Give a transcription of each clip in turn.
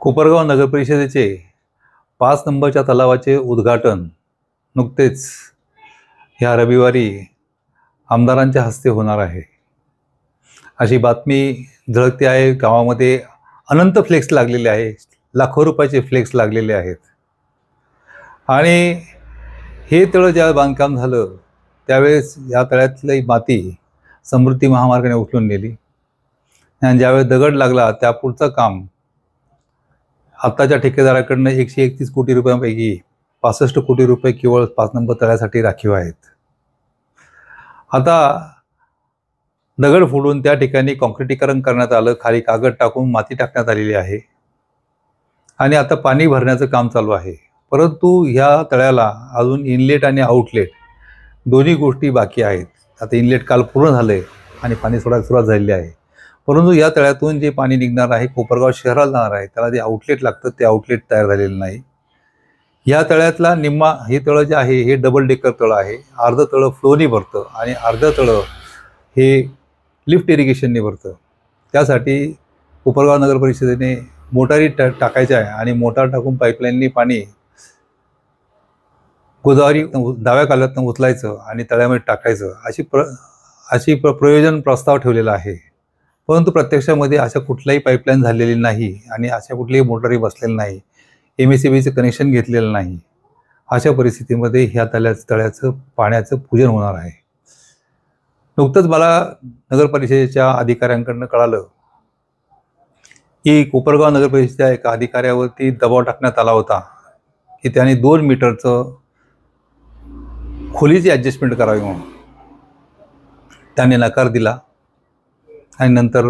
कोपरगाव नगरपरिषदेचे 5 नंबरच्या तलावाचे उद्घाटन नुकतेच ह्या रविवारी आमदारांच्या हस्ते होणार आहे अशी बातमी झळकते आहे। गावामध्ये अनंत फ्लेक्स लागलेले आहे, लाखो रुपयाचे फ्लेक्स लागलेले आहेत आणि हे तळं ज्या बांधकाम झालं त्यावेळेस या तळ्यातली माती समृद्धी महामार्गाने उचलून नेली आणि ज्यावेळेस दगड लागला त्या पुढचं काम आत्ताच्या ठेकेदाराकडनं 131 कोटी रुपयांपैकी 65 कोटी रुपये केवळ 5 नंबर तळ्यासाठी राखीव आहेत। आता दगड फोडून त्या ठिकाणी कॉन्क्रिटीकरण करण्यात आलं, खाली कागद टाकून माती टाकण्यात आलेली आहे आणि आता पाणी भरण्याचं काम चालू आहे। परंतु ह्या तळ्याला अजून इनलेट आणि आउटलेट दोन्ही गोष्टी बाकी आहेत। आता इनलेट काल पूर्ण झाले आणि पाणी सोडायला सुरुवात झालेली आहे, परंतु या तळ्यातून जे पाणी निघणार आहे कोपरगाव शहराला जाणार आहे त्याला जे आउटलेट लागतं ते आउटलेट तयार झालेलं नाही। या तळ्यातला निम्मा हे तळं जे आहे हे डबल डेकर तळं आहे। अर्ध तळं फ्लोनी भरतं आणि अर्ध तळं हे लिफ्ट इरिगेशनने भरतं। त्यासाठी कोपरगाव नगर परिषदेने मोटारी टाकायच्या आहे आणि मोटार टाकून पाईपलाईननी पाणी गोदावरी डाव्या कालव्यातून उचलायचं आणि तळ्यामध्ये टाकायचं अशी प्रयोजन प्रस्ताव ठेवलेला आहे। परंतु प्रत्यक्षामध्ये अशा कुठल्याही पाईपलाईन झालेली नाही आणि अशा कुठल्याही मोटारी बसलेल्या नाही, MSEBीचं कनेक्शन घेतलेलं नाही। अशा परिस्थितीमध्ये ह्या तळ्याचं पाण्याचं पूजन होणार आहे। नुकतंच मला नगरपरिषदेच्या अधिकाऱ्यांकडनं कळालं की कोपरगाव नगरपरिषदेच्या एका अधिकाऱ्यावरती दबाव टाकण्यात आला होता की त्याने 2 मीटरचं खोलीची ॲडजस्टमेंट करावी म्हणून। त्याने नकार दिला आणि नंतर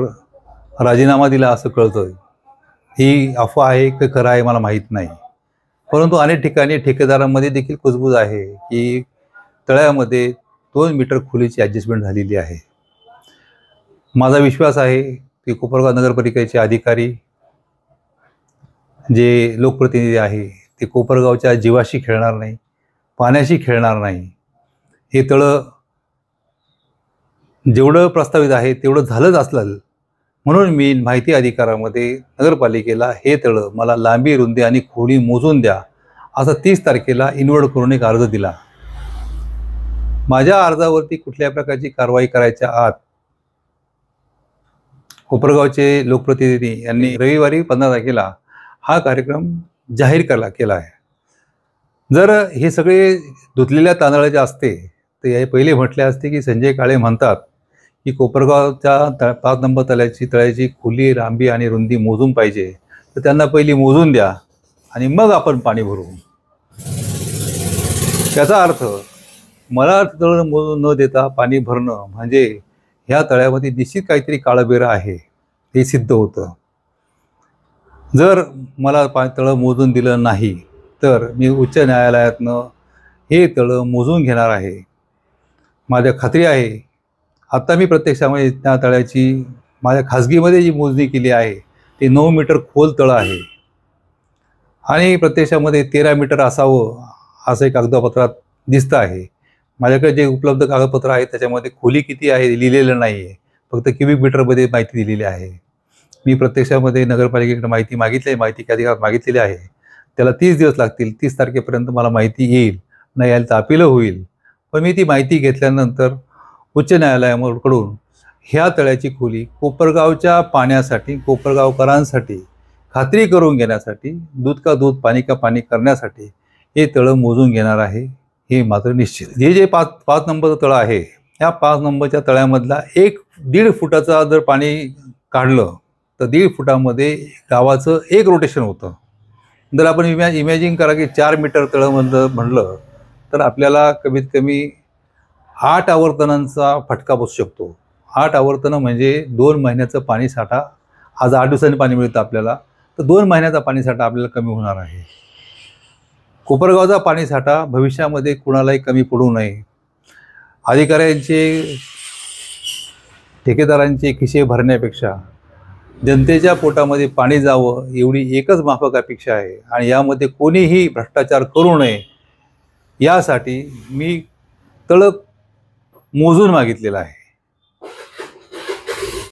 राजीनामा दिला असं कळतं। ही अफवा आहे की खरं आहे मला माहीत नाही, परंतु अनेक ठिकाणी ठेकेदारांमध्ये देखील कुजबूज आहे की तळ्यामध्ये 2 मीटर खोलीची ॲडजस्टमेंट झालेली आहे। माझा विश्वास आहे की कोपरगाव नगरपालिकेचे अधिकारी जे लोकप्रतिनिधी आहे ते कोपरगावच्या जीवाशी खेळणार नाही, पाण्याशी खेळणार नाही। हे तळं जेवढं प्रस्तावित आहे तेवढं झालंच असलं म्हणून मी माहिती अधिकारामध्ये नगरपालिकेला हे तळं मला लांबी, रुंदी आणि खोली मोजून द्या असा 30 तारखेला इन्वर्ट करून एक अर्ज दिला। माझ्या अर्जावरती कुठल्या प्रकारची कारवाई करायच्या आत कोपरगावचे लोकप्रतिनिधी यांनी रविवारी 15 तारखेला हा कार्यक्रम जाहीर केला आहे। जर हे सगळे धुतलेल्या तांदळाचे असते तर हे पहिले म्हटले असते की संजय काळे म्हणतात की कोपरगावच्या 5 नंबर तळ्याची खोली, लांबी आणि रुंदी मोजून पाहिजे, तर त्यांना पहिली मोजून द्या आणि मग आपण पाणी भरू। त्याचा अर्थ मला तळं मोजून न देता पाणी भरणं म्हणजे ह्या तळ्यामध्ये निश्चित काहीतरी काळबेरं आहे हे सिद्ध होतं। जर मला तळं मोजून दिलं नाही तर मी उच्च न्यायालयातनं हे तळं मोजून घेणार आहे। माझ्या खात्री आहे आत्ता मी प्रत्यक्षामध्ये त्या तळ्याची माझ्या खाजगीमध्ये जी मोजणी केली आहे ते 9 मीटर खोल तळं आहे आणि प्रत्यक्षामध्ये 13 मीटर असावं असं एक कागदपत्रात दिसतं आहे। माझ्याकडे जे उपलब्ध कागदपत्र आहे त्याच्यामध्ये खोली किती आहे लिहिलेलं नाही आहे, फक्त क्युबिक मीटरमध्ये माहिती दिलेली आहे। मी प्रत्यक्षामध्ये नगरपालिकेकडे माहिती अधिकारात मागितलेली आहे। त्याला 30 दिवस लागतील, 30 तारखेपर्यंत मला माहिती येईल, नाही यायला तर अपील होईल। पण मी ती माहिती घेतल्यानंतर उच्च न्यायालयाकडून ह्या तळ्याची खोली कोपरगावच्या पाण्यासाठी, कोपरगावकरांसाठी खात्री करून घेण्यासाठी, दूध का दूध पाणी का पाणी करण्यासाठी हे तळं मोजून घेणार आहे हे मात्र निश्चित। हे जे 5 नंबरचं तळं आहे या 5 नंबरच्या तळ्यामधला 1-1.5 फुटाचा जर पाणी काढलं तर 1.5 फुटामध्ये गावाचं 1 रोटेशन होतं। जर आपण इमॅजिन करा की 4 मीटर तळं म्हणलं तर आपल्याला कमीत कमी 8 आवर्तनांचा फटका बसू शकतो। 8 आवर्तनं म्हणजे 2 महिन्याचं पाणी साठा। आज 8 दिवसांनी पाणी मिळतं आपल्याला, तर 2 महिन्याचा पाणी साठा आपल्याला कमी होणार आहे। कोपरगावचा पाणी साठा भविष्यामध्ये कुणालाही कमी पडू नये, अधिकाऱ्यांचे ठेकेदारांचे खिसे भरण्यापेक्षा जनतेच्या पोटामध्ये पाणी जावं एवढी एकच माफक अपेक्षा आहे आणि यामध्ये कोणीही भ्रष्टाचार करू नये यासाठी मी तळं मोजून मागितलेलं आहे।